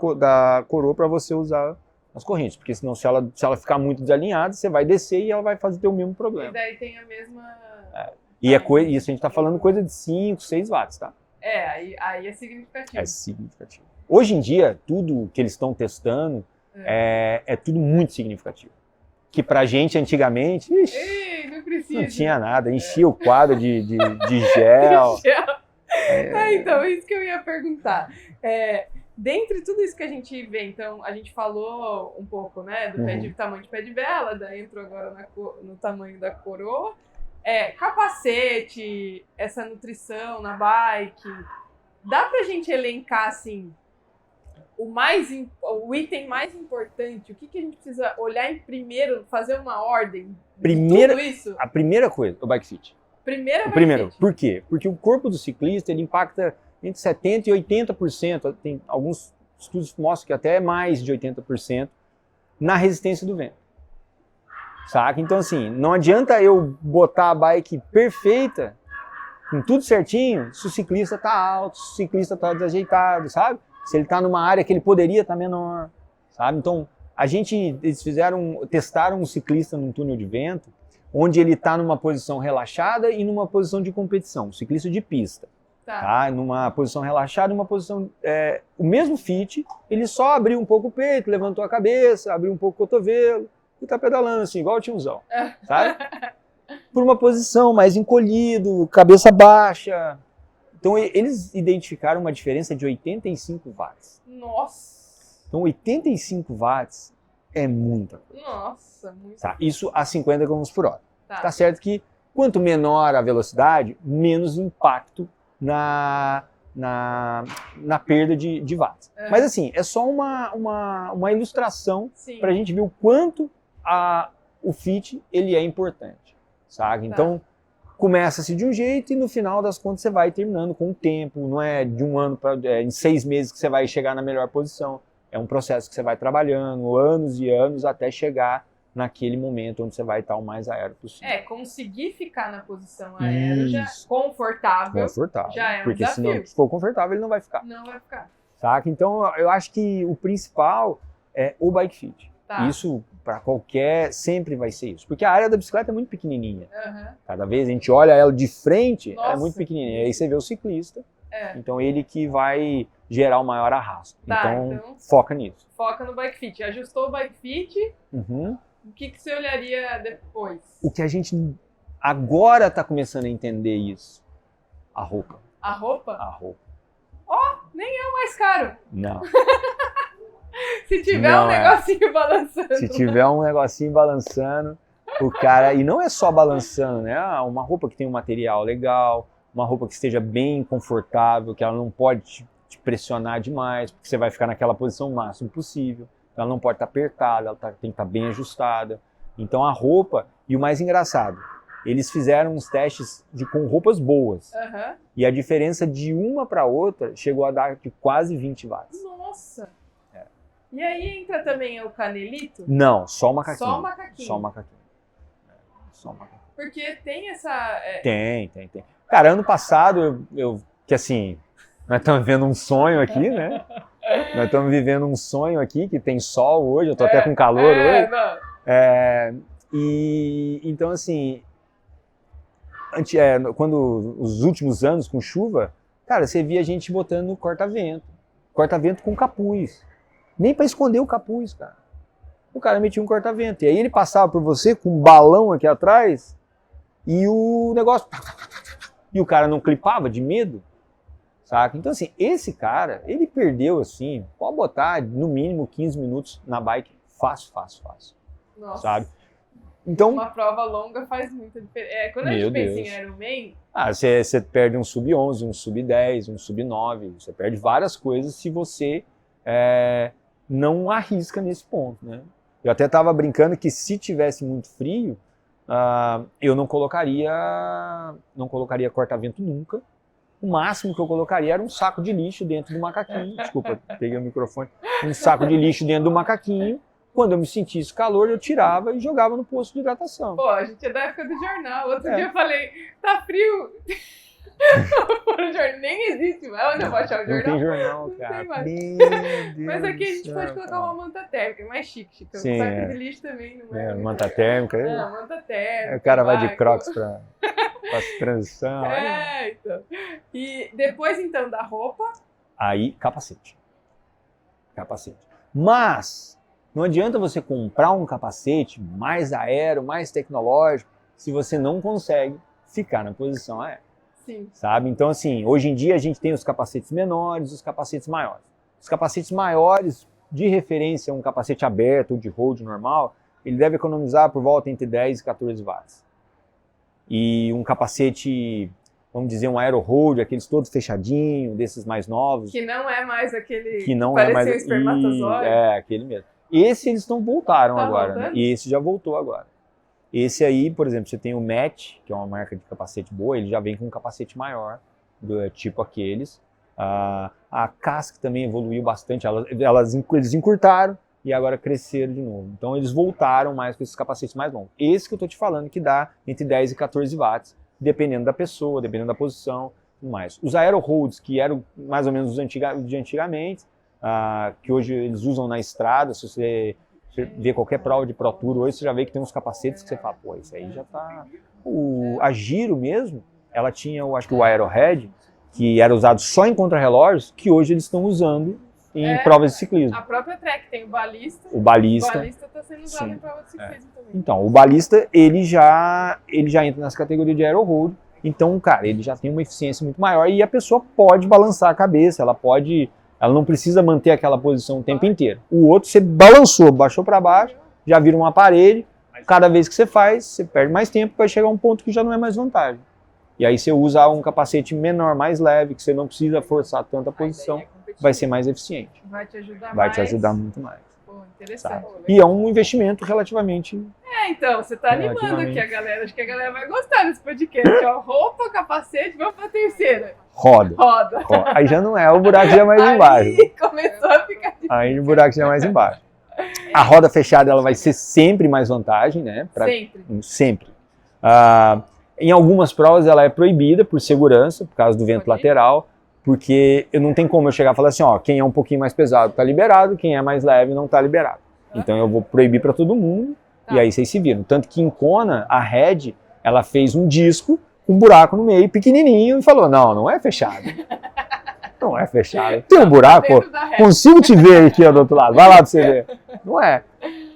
coroa para você usar as correntes. Porque senão, se ela ficar muito desalinhada, você vai descer e ela vai ter o mesmo problema. E daí tem a mesma... E isso a gente está falando coisa de 5, 6 watts, tá? Aí é significativo. É significativo. Hoje em dia, tudo que eles estão testando é tudo muito significativo. Que pra gente, antigamente, não tinha nada. Enchia o quadro de gel. Então, isso que eu ia perguntar. Dentre tudo isso que a gente vê, então, a gente falou um pouco, né, do tamanho de pé de vela, daí entrou agora no tamanho da coroa. Capacete, essa nutrição na bike, dá pra gente elencar, assim, o item mais importante, o que a gente precisa olhar em primeiro, fazer uma ordem de tudo isso? A primeira coisa, o bike fit. Primeiro. Por quê? Porque o corpo do ciclista ele impacta entre 70% e 80%, tem alguns estudos que mostram que até mais de 80% na resistência do vento. Saca? Então assim, não adianta eu botar a bike perfeita, com tudo certinho, se o ciclista tá alto, se o ciclista tá desajeitado, sabe? Se ele tá numa área que ele poderia estar menor, sabe? Então, eles testaram um ciclista num túnel de vento, onde ele tá numa posição relaxada e numa posição de competição, um ciclista de pista. Tá? Numa posição relaxada, uma posição... o mesmo fit, ele só abriu um pouco o peito, levantou a cabeça, abriu um pouco o cotovelo, e tá pedalando assim, igual o tiozão, sabe? Por uma posição mais encolhido, cabeça baixa. Então eles identificaram uma diferença de 85 watts. Nossa! Então 85 watts é muita coisa. Nossa, muito. Tá? Isso a 50 km por hora. Tá. Tá certo que quanto menor a velocidade, menos impacto na perda de watts. Mas assim, é só uma ilustração para a gente ver o quanto o fit ele é importante, sabe? Então, começa-se de um jeito e no final das contas você vai terminando com o tempo, não é de um ano para em 6 meses que você vai chegar na melhor posição. É um processo que você vai trabalhando anos e anos até chegar naquele momento onde você vai estar o mais aero possível. Conseguir ficar na posição aérea já confortável já é um porque desafio. Se não for confortável, ele não vai ficar. Não vai ficar. Saca? Então, eu acho que o principal é o bike fit. Tá. Isso, para qualquer, sempre vai ser isso. Porque a área da bicicleta é muito pequenininha. Uhum. Cada vez a gente olha ela de frente, ela é Nossa. muito pequenininha. Aí você vê o ciclista, É. então ele que vai gerar o maior arrasto. Tá, então, foca nisso. Foca no bike fit. Ajustou o bike fit, Uhum. o que você olharia depois? O que a gente agora está começando a entender isso, a roupa. A roupa? A roupa. Nem é o mais caro. Não. Se tiver Não um é. negocinho balançando. Se tiver um negocinho balançando, o cara... E não é só balançando, né? Uma roupa que tem um material legal, uma roupa que esteja bem confortável, que ela não pode te pressionar demais, porque você vai ficar naquela posição o máximo possível. Ela não pode estar apertada, ela tem que estar bem ajustada. Então a roupa... E o mais engraçado, eles fizeram uns testes com roupas boas. Uhum. E a diferença de uma para outra chegou a dar de quase 20 watts. Nossa! E aí entra também o canelito? Não, só o macaquinho. Só o macaquinho. Só o macaquinho. Só o macaquinho. Porque tem essa... Tem. Cara, ano passado, que assim, nós estamos vivendo um sonho aqui, né? Nós estamos vivendo um sonho aqui, que tem sol hoje, eu tô até com calor hoje. Não. E então, assim, quando os últimos anos com chuva, cara, você via a gente botando corta-vento. Corta-vento com capuz. Nem para esconder o capuz, cara. O cara metia um corta-vento. E aí ele passava por você com um balão aqui atrás e o negócio... E o cara não clipava de medo, saca? Então, assim, esse cara, ele perdeu, assim, pode botar no mínimo 15 minutos na bike. Fácil. Nossa. Sabe? Então... Uma prova longa faz muita diferença. Quando a gente pensa em Ironman... Você perde um sub-11, um sub-10, um sub-9. Você perde várias coisas se você não arrisca nesse ponto, né? Eu até estava brincando que se tivesse muito frio, eu não colocaria corta-vento nunca. O máximo que eu colocaria era um saco de lixo dentro do macaquinho. Desculpa, peguei o microfone. Um saco de lixo dentro do macaquinho. Quando eu me sentisse calor, eu tirava e jogava no posto de hidratação. Pô, a gente é da época do jornal. Outro dia eu falei, tá frio. O jornal nem existe mais. Onde eu vou achar o jornal? Não tem jornal, cara. Não tem mais. Mas aqui a gente pode colocar uma manta térmica, é mais chique, Chico. Sim, Um saco de lixo também, não é? Manta térmica. Não, manta térmica. O cara vai de Crocs pra transição. Então. E depois, então, da roupa... Aí, capacete. Mas, não adianta você comprar um capacete mais aero, mais tecnológico, se você não consegue ficar na posição aérea. Sim. Sabe? Então, assim, hoje em dia a gente tem os capacetes menores e os capacetes maiores. Os capacetes maiores, de referência a um capacete aberto ou de road normal, ele deve economizar por volta entre 10 e 14 watts. E um capacete, vamos dizer, um aero road, aqueles todos fechadinhos, desses mais novos. Que não é mais aquele que não parecia é mais um espermatozoide. aquele mesmo. Esse eles voltaram Tá agora, voltando? né? E esse já voltou agora. Esse aí, por exemplo, você tem o Match, que é uma marca de capacete boa, ele já vem com um capacete maior, tipo aqueles. A Casca também evoluiu bastante, eles encurtaram e agora cresceram de novo. Então eles voltaram mais com esses capacetes mais longos. Esse que eu tô te falando que dá entre 10 e 14 watts, dependendo da pessoa, dependendo da posição, tudo mais. Os Aero Roads, que eram mais ou menos os de antigamente, que hoje eles usam na estrada, se você vê qualquer prova de Pro Tour hoje, você já vê que tem uns capacetes que você fala, pô, isso aí já tá... A Giro mesmo, ela tinha, eu acho que o Aerohead, que era usado só em contrarrelógios, que hoje eles estão usando em provas de ciclismo. A própria Trek tem o balista. O balista. O balista está sendo usado em prova de ciclismo também. Então, o balista, ele já entra nessa categoria de Aero Road, Então, cara, ele já tem uma eficiência muito maior e a pessoa pode balançar a cabeça, ela não precisa manter aquela posição o tempo inteiro. O outro, você balançou, baixou para baixo, já vira um aparelho, cada vez que você faz, você perde mais tempo, vai chegar a um ponto que já não é mais vantagem. E aí você usa um capacete menor, mais leve, que você não precisa forçar tanto a posição, vai ser mais eficiente. Vai te ajudar Vai te ajudar muito mais. Pô, interessante. E é um investimento relativamente... Então, você tá animando aqui a galera. Acho que a galera vai gostar desse podcast. Ó, roupa, capacete, vamos pra terceira. Roda. Aí já não é, o buraco já é mais embaixo. Aí começou a ficar difícil. Aí o buraco já é mais embaixo. A roda fechada, ela vai ser sempre mais vantagem, né? Sempre. Em algumas provas ela é proibida por segurança, por causa do vento lateral, porque não tem como eu chegar e falar assim, ó, quem é um pouquinho mais pesado tá liberado, quem é mais leve não tá liberado. Então eu vou proibir para todo mundo, e aí vocês se viram. Tanto que em Kona, a Red, ela fez um disco com um buraco no meio, pequenininho, e falou, não é fechado. Não é fechado. Tem um buraco, consigo te ver aqui ó, do outro lado, vai lá pra você ver. Não é,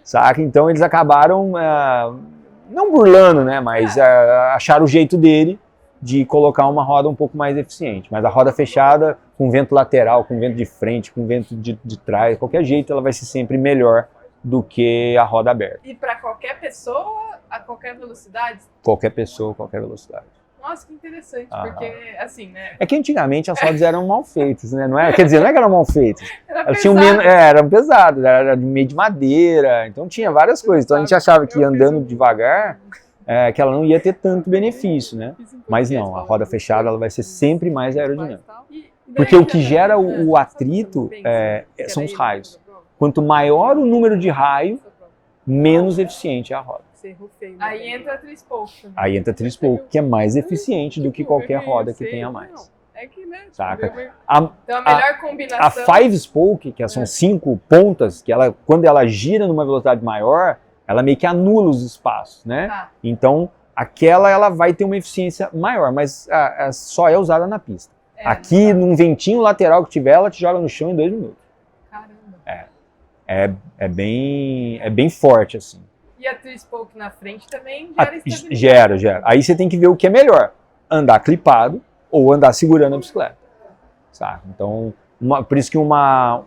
saca? Então eles acabaram, não burlando, né, mas acharam o jeito dele de colocar uma roda um pouco mais eficiente. Mas a roda fechada, com vento lateral, com vento de frente, com vento de trás, qualquer jeito, ela vai ser sempre melhor do que a roda aberta. E para qualquer pessoa, a qualquer velocidade? Qualquer pessoa, qualquer velocidade. Nossa, que interessante, porque assim, né? É que antigamente as rodas eram mal feitas, né? Não era, quer dizer, não é que eram mal feitas. Elas tinham eram pesadas, era meio de madeira, então tinha várias coisas. Então a gente achava que andando devagar, que ela não ia ter tanto benefício, né? Mas não, a roda fechada ela vai ser sempre mais aerodinâmica. Porque o que gera o atrito são os raios. Quanto maior o número de raio, menos eficiente é a roda. Aí entra a Trispoke. Aí entra a Trispoke, que é mais eficiente do que qualquer roda que tenha mais. É que, né? Saca? Então a melhor combinação... A Five Spoke, que são 5 pontas, que quando ela gira numa velocidade maior, ela meio que anula os espaços, né? Então, ela vai ter uma eficiência maior, mas só é usada na pista. Aqui, num ventinho lateral que tiver, ela te joga no chão em 2 minutos. Caramba. É bem forte, assim. E a Trispoke na frente também gera estabilidade. Gera. Aí você tem que ver o que é melhor. Andar clipado ou andar segurando a bicicleta. Sabe? Então, por isso que uma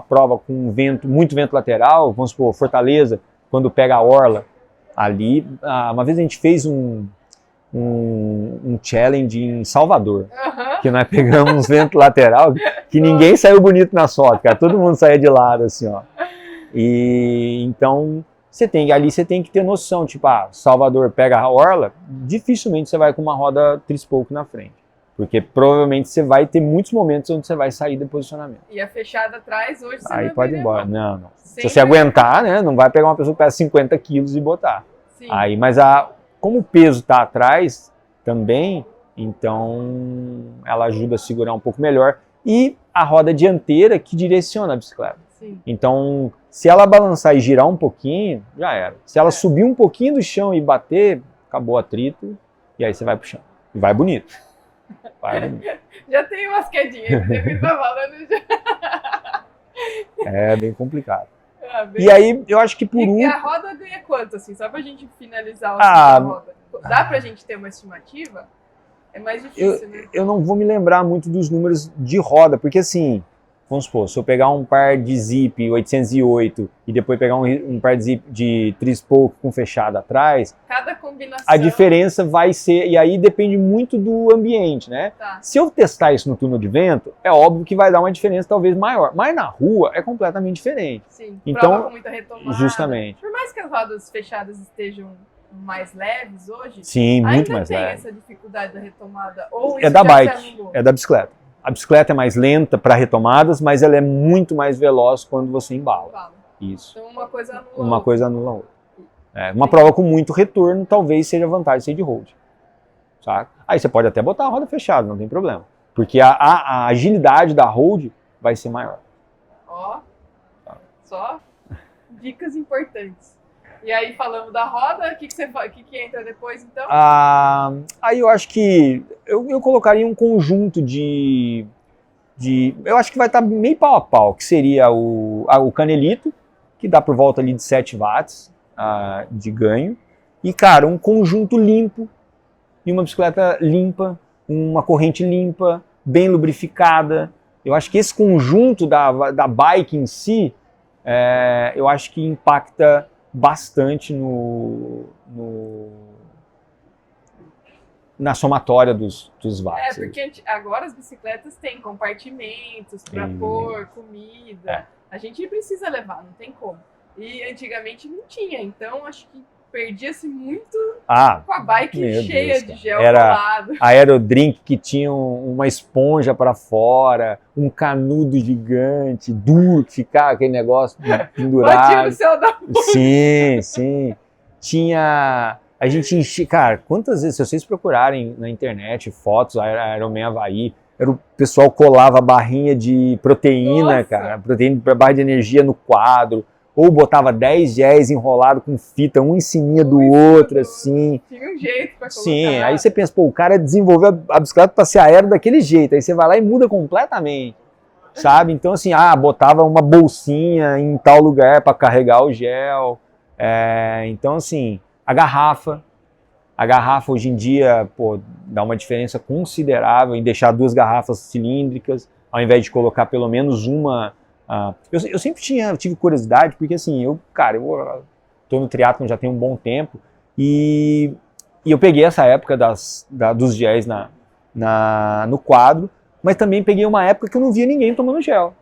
prova com muito vento lateral, vamos supor, Fortaleza, quando pega a orla, ali, uma vez a gente fez um challenge em Salvador, que nós pegamos uns ventos lateral que ninguém saiu bonito na foto, cara. Todo mundo saía de lado, assim, ó. E então... Ali você tem que ter noção, tipo, Salvador pega a orla, dificilmente você vai com uma roda Trispoke na frente. Porque provavelmente você vai ter muitos momentos onde você vai sair do posicionamento. E a fechada atrás, hoje você aí pode ir embora. Não. Se você aguentar, né, não vai pegar uma pessoa que pesa 50 quilos e botar. Sim. Aí, mas como o peso está atrás também, então ela ajuda a segurar um pouco melhor. E a roda dianteira que direciona a bicicleta. Sim. Então, se ela balançar e girar um pouquinho, já era. Se ela subir um pouquinho do chão e bater, acabou o atrito, e aí você vai pro chão. E vai bonito. Já tem umas quedinhas, você tá falando já. É bem complicado. E aí, eu acho que E a roda ganha quanto, assim? Só pra gente finalizar o roda. Dá pra gente ter uma estimativa? É mais difícil, né? Eu não vou me lembrar muito dos números de roda, porque assim... Vamos supor, se eu pegar um par de zip 808 e depois pegar um par de zip de Trispoke com fechado atrás, cada combinação... a diferença vai ser, e aí depende muito do ambiente, né? Tá. Se eu testar isso no túnel de vento, é óbvio que vai dar uma diferença talvez maior, mas na rua é completamente diferente. Sim, então, prova com muita retomada. Justamente. Por mais que as rodas fechadas estejam mais leves hoje, sim, muito mais ainda leve. tem essa dificuldade da retomada? Ou é da bike, é da bicicleta. A bicicleta é mais lenta para retomadas, mas ela é muito mais veloz quando você embala. Isso. Então uma coisa anula uma coisa anula a outra. Uma prova com muito retorno talvez seja vantagem ser de road. Saca? Aí você pode até botar a roda fechada, não tem problema. Porque a agilidade da road vai ser maior. Ó, só dicas importantes. E aí falamos da roda, o que entra depois então? Aí eu acho que eu colocaria um conjunto de eu acho que vai estar meio pau a pau, que seria o canelito, que dá por volta ali de 7 watts de ganho. E cara, um conjunto limpo e uma bicicleta limpa, uma corrente limpa, bem lubrificada. Eu acho que esse conjunto da bike em si, eu acho que impacta bastante na somatória dos watts. Porque agora as bicicletas têm compartimentos para pôr comida. A gente precisa levar, não tem como. E antigamente não tinha, então acho que perdia-se muito com a bike cheia de gel colado. A Aerodrink que tinha uma esponja para fora, um canudo gigante, duro, que ficava aquele negócio pendurado. Batia no céu da boca. Sim. Tinha... A gente enchia... Cara, quantas vezes, se vocês procurarem na internet fotos, a Ironman Havaí, o pessoal colava barrinha de proteína, cara, proteína para barra de energia no quadro, ou botava 10 géis enrolado com fita, um em cima do outro, assim. Tinha um jeito pra colocar. Sim, aí você pensa, pô, o cara desenvolveu a bicicleta para ser aero daquele jeito, aí você vai lá e muda completamente, sabe? Então, assim, botava uma bolsinha em tal lugar para carregar o gel. Então, assim, a garrafa hoje em dia, pô, dá uma diferença considerável em deixar 2 garrafas cilíndricas, ao invés de colocar pelo menos uma. Eu sempre tive curiosidade, porque assim, eu tô no triatlon já tem um bom tempo, e eu peguei essa época dos géis no quadro, mas também peguei uma época que eu não via ninguém tomando gel.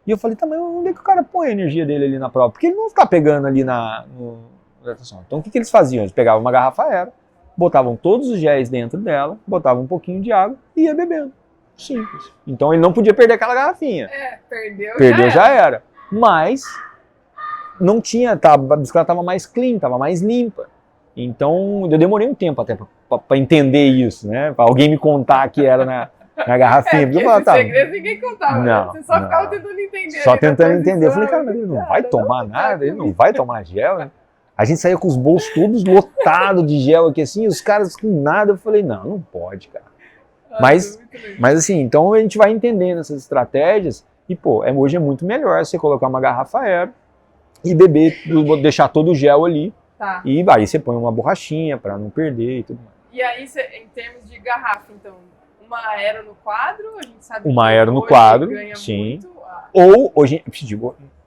E eu falei, mas onde é que o cara põe a energia dele ali na prova? Porque ele não fica pegando ali Então o que eles faziam? Eles pegavam uma garrafa aero, botavam todos os géis dentro dela, botavam um pouquinho de água e ia bebendo. Simples. Então ele não podia perder aquela garrafinha. Perdeu já era. Mas não tinha, a bicicleta estava mais clean, estava mais limpa. Então eu demorei um tempo até para entender isso, né? Para alguém me contar que era na garrafinha. Porque esse segredo ninguém contava, não, você só ficava tentando entender. Só tentando entender. Eu falei, cara, mas ele não vai tomar nada, ele não vai tomar gel, né? A gente saía com os bolsos todos lotados de gel aqui assim, os caras com nada. Eu falei, não pode, cara. Mas assim, então a gente vai entendendo essas estratégias e, pô, hoje é muito melhor você colocar uma garrafa aero e beber, deixar todo o gel ali. E aí você põe uma borrachinha para não perder e tudo mais. E aí, em termos de garrafa, então, uma aero no quadro, a gente sabe uma que aero no quadro, sim. Muito, ou, hoje,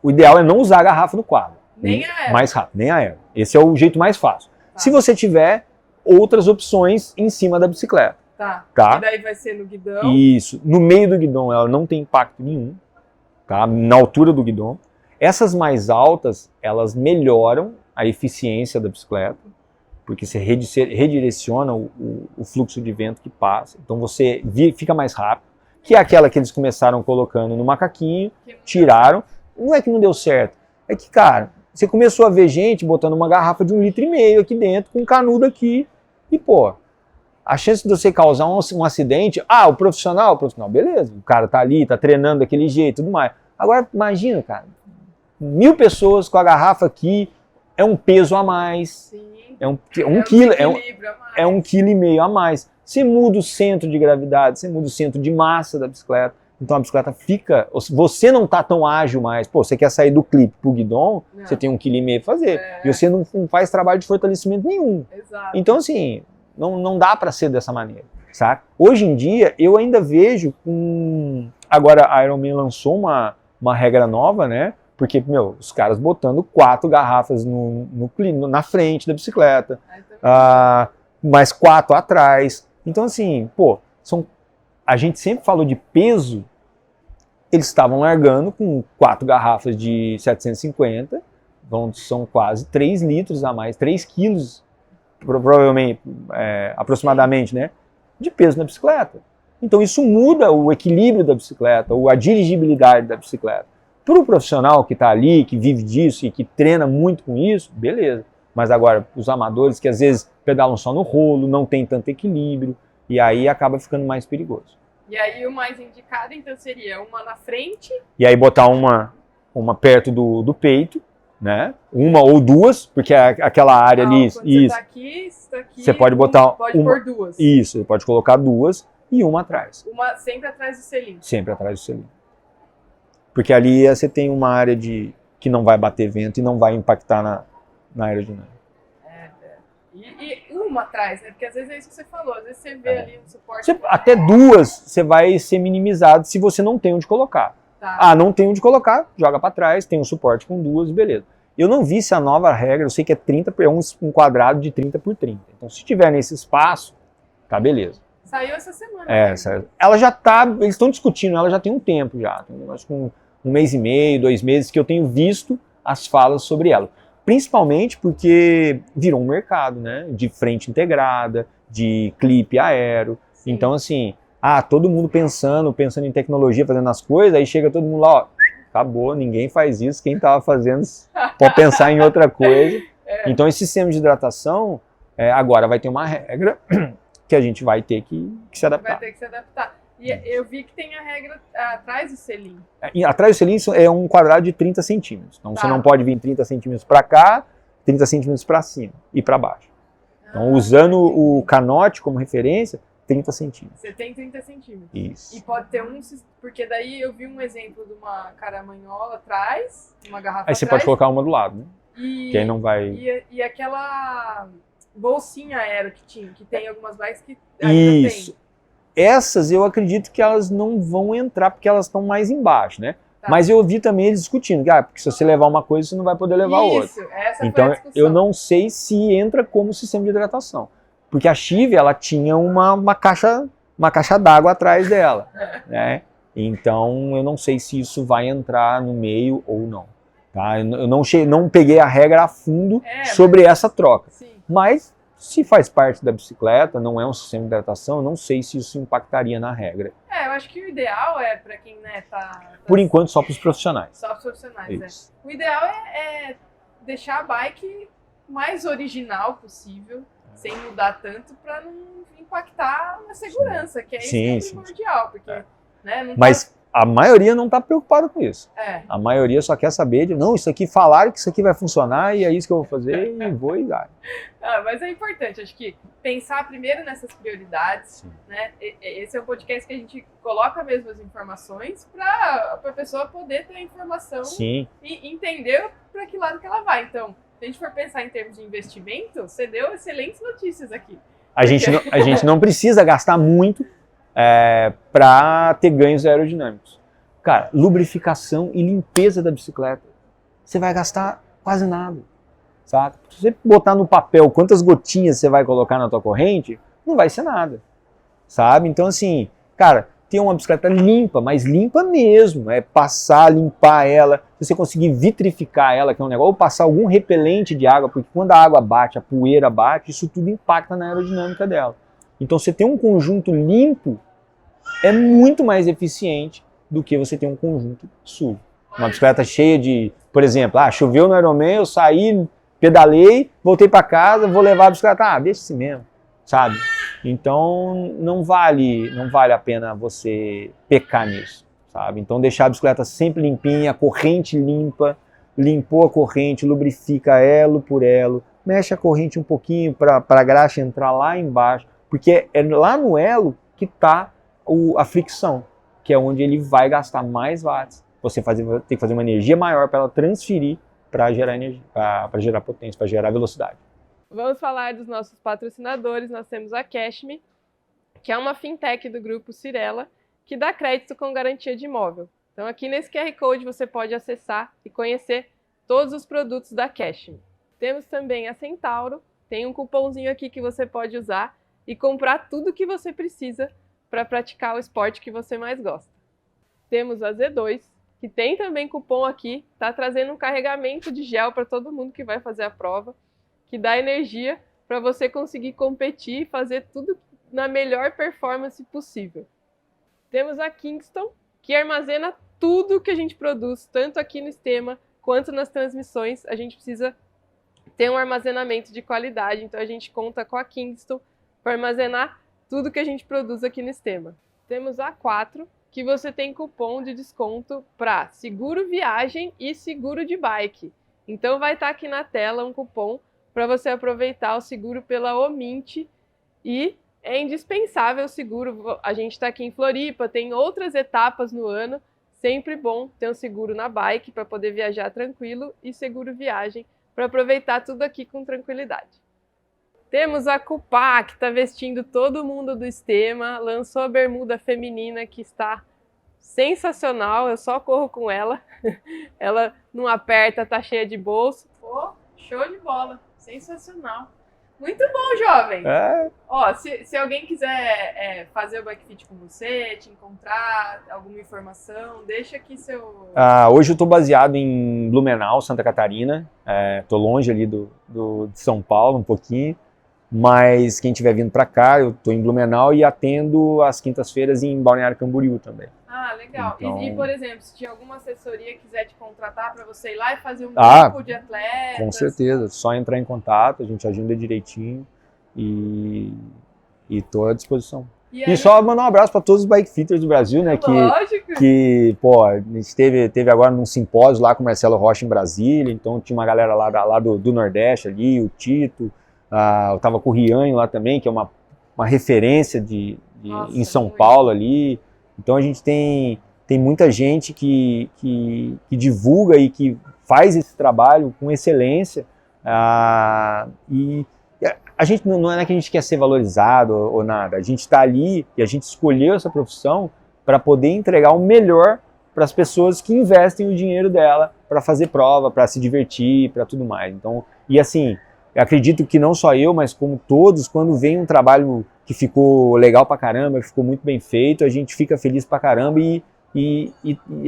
o ideal é não usar a garrafa no quadro. Nem a aero. Mais rápido, nem a aero. Esse é o jeito mais fácil. Se você tiver outras opções em cima da bicicleta. E daí vai ser no guidão. Isso. No meio do guidão ela não tem impacto nenhum. Na altura do guidão. Essas mais altas, elas melhoram a eficiência da bicicleta, porque você redireciona o fluxo de vento que passa. Então você fica mais rápido. Que é aquela que eles começaram colocando no macaquinho, tiraram. Não é que não deu certo. É que, cara, você começou a ver gente botando uma garrafa de 1,5 litro aqui dentro, com um canudo aqui, e, pô, a chance de você causar um acidente, o profissional, beleza, o cara tá ali, tá treinando daquele jeito e tudo mais. Agora, imagina, cara, 1.000 pessoas com a garrafa aqui, é um peso a mais. Sim. É um quilo, é 1,5 kg a mais. Você muda o centro de gravidade, você muda o centro de massa da bicicleta. Então a bicicleta fica... Você não está tão ágil mais. Pô, você quer sair do clipe pro guidon, você tem 1,5 kg para fazer. E você não faz trabalho de fortalecimento nenhum. Exato. Então, assim, não dá para ser dessa maneira, sabe? Hoje em dia, eu ainda vejo... Agora a Ironman lançou uma regra nova, né? Porque, os caras botando 4 garrafas na frente da bicicleta, mais 4 atrás. Então, assim, pô, a gente sempre falou de peso, eles estavam largando com 4 garrafas de 750, então são quase 3 litros a mais, 3 quilos, provavelmente, aproximadamente, né, de peso na bicicleta. Então isso muda o equilíbrio da bicicleta, a dirigibilidade da bicicleta. Para o profissional que está ali, que vive disso e que treina muito com isso, beleza. Mas agora, os amadores que às vezes pedalam só no rolo, não tem tanto equilíbrio, e aí acaba ficando mais perigoso. E aí o mais indicado, então, seria uma na frente. E aí botar uma perto do peito, né? Uma ou duas, porque aquela área ali... Você tá aqui, você pode botar pôr 2. Isso, você pode colocar 2 e uma atrás. Uma sempre atrás do selim. Sempre atrás do selim. Porque ali você tem uma área que não vai bater vento e não vai impactar na aerodinâmica. E um uma atrás, né? Porque às vezes é isso que você falou, às vezes você vê ali um suporte... Até duas você vai ser minimizado se você não tem onde colocar. Tá. Ah, não tem onde colocar, joga para trás, tem um suporte com duas, beleza. Eu não vi se a nova regra, eu sei que é 30, é um quadrado de 30 por 30. Então se tiver nesse espaço, tá beleza. Saiu essa semana. Ela já tá, eles estão discutindo, ela já tem um tempo já, tem, acho que um mês e meio, 2 meses que eu tenho visto as falas sobre ela. Principalmente porque virou um mercado, né? De frente integrada, de clipe aero. Sim. Então, assim, todo mundo pensando em tecnologia, fazendo as coisas, aí chega todo mundo lá, ó, acabou, ninguém faz isso, quem estava fazendo pode pensar em outra coisa. Então, esse sistema de hidratação, agora vai ter uma regra que a gente vai ter que se adaptar. Vai ter que se adaptar. E eu vi que tem a regra atrás do selim. Atrás do selim é um quadrado de 30 centímetros. Então você não pode vir 30 centímetros para cá, 30 centímetros para cima e para baixo. Então usando o canote como referência, 30 centímetros. Você tem 30 centímetros. Isso. E pode ter porque daí eu vi um exemplo de uma caramanhola atrás, uma garrafa aí você atrás, pode colocar uma do lado, né? Que aí não vai... E aquela bolsinha aero que tem algumas bikes que ainda tem. Essas eu acredito que elas não vão entrar porque elas estão mais embaixo, né? Tá. Mas eu vi também eles discutindo, porque se você levar uma coisa, você não vai poder levar outra. Então eu não sei se entra como sistema de hidratação. Porque a Chive, ela tinha uma caixa d'água atrás dela, né? Então eu não sei se isso vai entrar no meio ou não. Tá? Eu não peguei a regra a fundo sobre essa troca. Sim. Mas se faz parte da bicicleta, não é um sistema de hidratação, eu não sei se isso impactaria na regra. Eu acho que o ideal para quem tá... Por enquanto, só para os profissionais. Só para os profissionais, O ideal é deixar a bike mais original possível, sem mudar tanto, para não impactar na segurança, que é isso que é primordial. Porque, né, Mas a maioria não está preocupada com isso. A maioria só quer saber não, isso aqui falaram que isso aqui vai funcionar e é isso que eu vou fazer e vou e dar. Mas é importante, acho que pensar primeiro nessas prioridades, né? Esse é um podcast que a gente coloca mesmo as informações para a pessoa poder ter a informação e entender para que lado que ela vai. Então, se a gente for pensar em termos de investimento, você deu excelentes notícias aqui. A gente não precisa gastar muito para ter ganhos aerodinâmicos. Cara, lubrificação e limpeza da bicicleta, você vai gastar quase nada, sabe? Se você botar no papel quantas gotinhas você vai colocar na tua corrente, não vai ser nada, sabe? Então assim, cara, ter uma bicicleta limpa, mas limpa mesmo, limpar ela, se você conseguir vitrificar ela, que é um negócio, ou passar algum repelente de água, porque quando a água bate, a poeira bate, isso tudo impacta na aerodinâmica dela. Então você ter um conjunto limpo é muito mais eficiente do que você ter um conjunto sujo. Uma bicicleta cheia de, por exemplo, choveu no Ironman, eu saí, pedalei, voltei para casa, vou levar a bicicleta, deixa assim mesmo, sabe? Então não vale a pena você pecar nisso, sabe? Então deixar a bicicleta sempre limpinha, a corrente limpa, limpou a corrente, lubrifica elo por elo, mexe a corrente um pouquinho para a graxa entrar lá embaixo, porque é lá no elo que está a fricção, que é onde ele vai gastar mais watts. Você tem que fazer uma energia maior para ela transferir para gerar energia, para gerar potência, para gerar velocidade. Vamos falar dos nossos patrocinadores. Nós temos a Cashme, que é uma fintech do grupo Cirela, que dá crédito com garantia de imóvel. Então aqui nesse QR Code você pode acessar e conhecer todos os produtos da Cashme. Temos também a Centauro, tem um cupomzinho aqui que você pode usar e comprar tudo que você precisa para praticar o esporte que você mais gosta. Temos a Z2, que tem também cupom aqui, está trazendo um carregamento de gel para todo mundo que vai fazer a prova, que dá energia para você conseguir competir e fazer tudo na melhor performance possível. Temos a Kingston, que armazena tudo que a gente produz, tanto aqui no Estema quanto nas transmissões. A gente precisa ter um armazenamento de qualidade, então a gente conta com a Kingston para armazenar tudo que a gente produz aqui no Estema. Temos a 4, que você tem cupom de desconto para seguro viagem e seguro de bike. Então vai estar aqui na tela um cupom para você aproveitar o seguro pela Omint e é indispensável o seguro. A gente está aqui em Floripa, tem outras etapas no ano, sempre bom ter um seguro na bike para poder viajar tranquilo e seguro viagem para aproveitar tudo aqui com tranquilidade. Temos a Cupá, que está vestindo todo mundo do Estema, lançou a bermuda feminina que está sensacional, eu só corro com ela. Ela não aperta, tá cheia de bolso. Pô, show de bola, sensacional. Muito bom, jovem. Ó, se alguém quiser fazer o Bike Fit com você, te encontrar, alguma informação, deixa aqui seu... Hoje eu estou baseado em Blumenau, Santa Catarina. Estou longe ali de São Paulo um pouquinho. Mas quem estiver vindo para cá, eu estou em Blumenau e atendo às quintas-feiras em Balneário Camboriú também. Legal. Então... E, por exemplo, se tinha alguma assessoria que quiser te contratar para você ir lá e fazer um grupo de atletas... Com certeza, só entrar em contato, a gente agenda direitinho e estou à disposição. E só mandar um abraço para todos os bike fitters do Brasil, né? Lógico. Que a gente teve agora num simpósio lá com o Marcelo Rocha em Brasília, então tinha uma galera lá do Nordeste ali, o Tito, eu tava com o Rian lá também, que é uma referência em São Paulo ali. Então a gente tem muita gente que divulga e que faz esse trabalho com excelência. E a gente não é que a gente quer ser valorizado ou nada. A gente está ali e a gente escolheu essa profissão para poder entregar o melhor para as pessoas que investem o dinheiro dela para fazer prova, para se divertir, para tudo mais. Então, e assim, eu acredito que não só eu, mas como todos, quando vem um trabalho que ficou legal pra caramba, que ficou muito bem feito, a gente fica feliz pra caramba e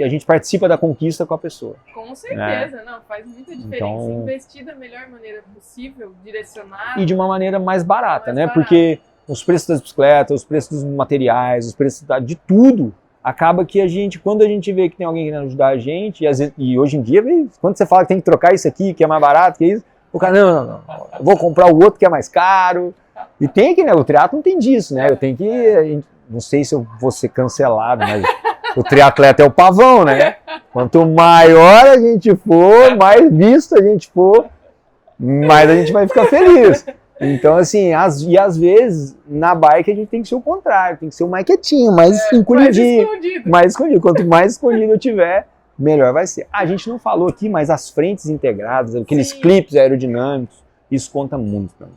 a gente participa da conquista com a pessoa. Com certeza, não, faz muita diferença. Então, investir da melhor maneira possível, direcionar. E de uma maneira mais barata, né? Porque os preços das bicicletas, os preços dos materiais, os preços de tudo, acaba que quando a gente vê que tem alguém querendo ajudar a gente, e hoje em dia, quando você fala que tem que trocar isso aqui, que é mais barato, que isso, o cara, não, eu vou comprar o outro que é mais caro. E tem que, né? O triatlo não tem disso, né? Eu tenho que, não sei se eu vou ser cancelado, mas o triatleta é o pavão, né? Quanto maior a gente for, mais visto a gente for, mais a gente vai ficar feliz. Então, assim, às vezes, na bike a gente tem que ser o contrário, tem que ser o mais quietinho, mais encolhidinho, mais escondido. Quanto mais escondido eu tiver, melhor vai ser. A gente não falou aqui, mas as frentes integradas, aqueles clipes aerodinâmicos, isso conta muito também.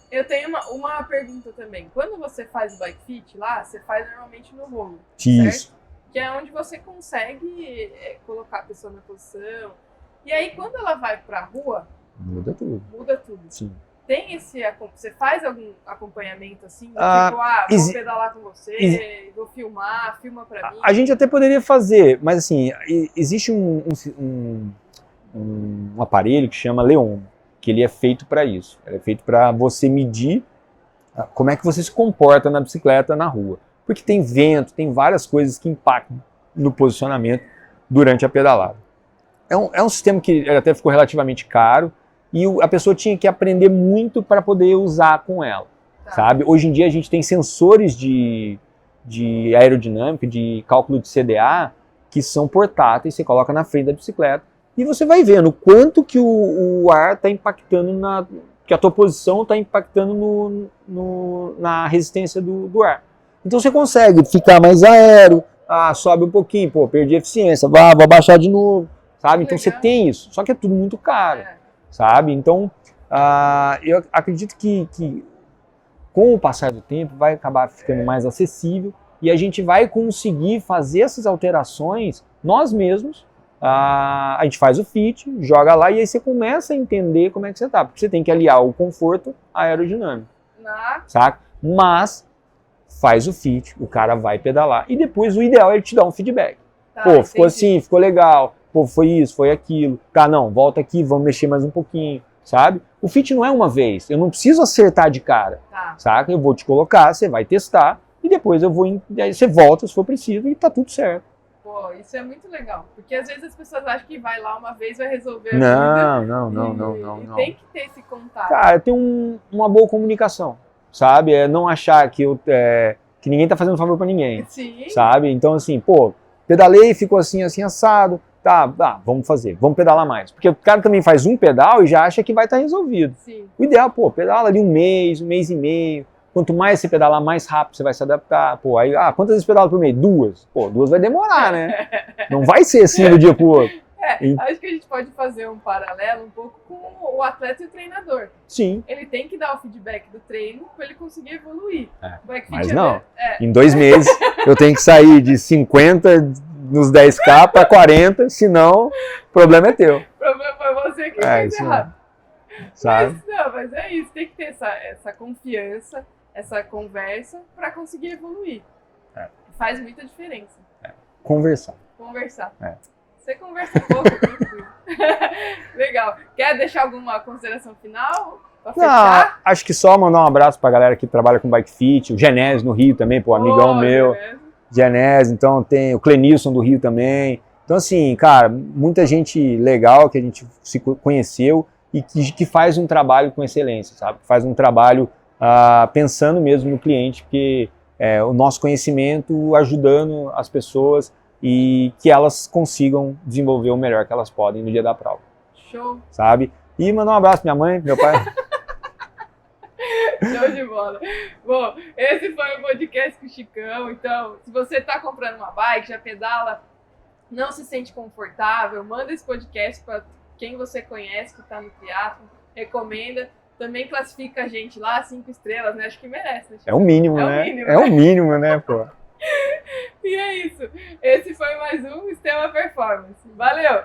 Eu tenho uma pergunta também. Quando você faz o bike fit lá, você faz normalmente no rolo, certo? Que é onde você consegue colocar a pessoa na posição. E aí, quando ela vai pra rua... Muda tudo. Sim. Tem você faz algum acompanhamento assim? Tipo, vou pedalar com você, vou filma pra mim. A gente até poderia fazer, mas assim, existe um aparelho que chama Leon, que ele é feito para isso. Ele é feito para você medir como é que você se comporta na bicicleta na rua. Porque tem vento, tem várias coisas que impactam no posicionamento durante a pedalada. É um sistema que até ficou relativamente caro e a pessoa tinha que aprender muito para poder usar com ela, sabe? Hoje em dia a gente tem sensores de aerodinâmica, de cálculo de CDA, que são portáteis, você coloca na frente da bicicleta e você vai vendo o quanto que o ar está impactando, que a tua posição está impactando na resistência do ar. Então você consegue ficar mais aero, sobe um pouquinho, perdi eficiência, vou abaixar de novo, sabe? Então você tem isso, só que é tudo muito caro, sabe? Então eu acredito que com o passar do tempo vai acabar ficando mais acessível e a gente vai conseguir fazer essas alterações nós mesmos. A gente faz o fit, joga lá e aí você começa a entender como é que você tá, porque você tem que aliar o conforto à aerodinâmica, saca? Mas faz o fit, o cara vai pedalar e depois o ideal é ele te dar um feedback. Ficou assim, ficou legal, foi isso, foi aquilo, não, volta aqui, vamos mexer mais um pouquinho, sabe? O fit não é uma vez, eu não preciso acertar de cara, saca? Eu vou te colocar, você vai testar e depois aí você volta se for preciso e tá tudo certo. Isso é muito legal, porque às vezes as pessoas acham que vai lá uma vez vai resolver a vida. Não. Tem que ter esse contato. Cara, tem uma boa comunicação, sabe? É não achar que ninguém tá fazendo favor pra ninguém, sabe? Então assim, pedalei, ficou assim assado, vamos vamos pedalar mais. Porque o cara também faz um pedal e já acha que vai estar resolvido. O ideal, pedala ali um mês e meio. Quanto mais você pedalar, mais rápido você vai se adaptar. Aí, quantas vezes pedala por mês? 2. 2 vai demorar, né? Não vai ser assim do dia pro outro. Acho que a gente pode fazer um paralelo um pouco com o atleta e o treinador. Sim. Ele tem que dar o feedback do treino para ele conseguir evoluir. Mas não, em 2 meses eu tenho que sair de 50 nos 10K para 40, senão o problema é teu. O problema foi você que fez errado. Sabe? Mas é isso, tem que ter essa confiança, essa conversa para conseguir evoluir. Faz muita diferença. Conversar. Você conversa pouco. Legal. Quer deixar alguma consideração final? Pra fechar? Acho que só mandar um abraço pra galera que trabalha com Bike Fit, o Genésio no Rio também, pô, amigão meu. Genésio, então tem o Clenilson do Rio também. Então assim, cara, muita gente legal que a gente se conheceu e que faz um trabalho com excelência, sabe? Faz um trabalho pensando mesmo no cliente, porque o nosso conhecimento ajudando as pessoas e que elas consigam desenvolver o melhor que elas podem no dia da prova. Show! Sabe? E mandar um abraço pra minha mãe, meu pai. Show de bola! Bom, esse foi o podcast com o Chicão. Então, se você está comprando uma bike, já pedala, não se sente confortável, manda esse podcast para quem você conhece que está no triatlo, recomenda. Também classifica a gente lá, 5 estrelas, né? Acho que merece, né, Chicão? É o mínimo, né? É o mínimo, né, pô? E é isso. Esse foi mais um Extrema Performance. Valeu!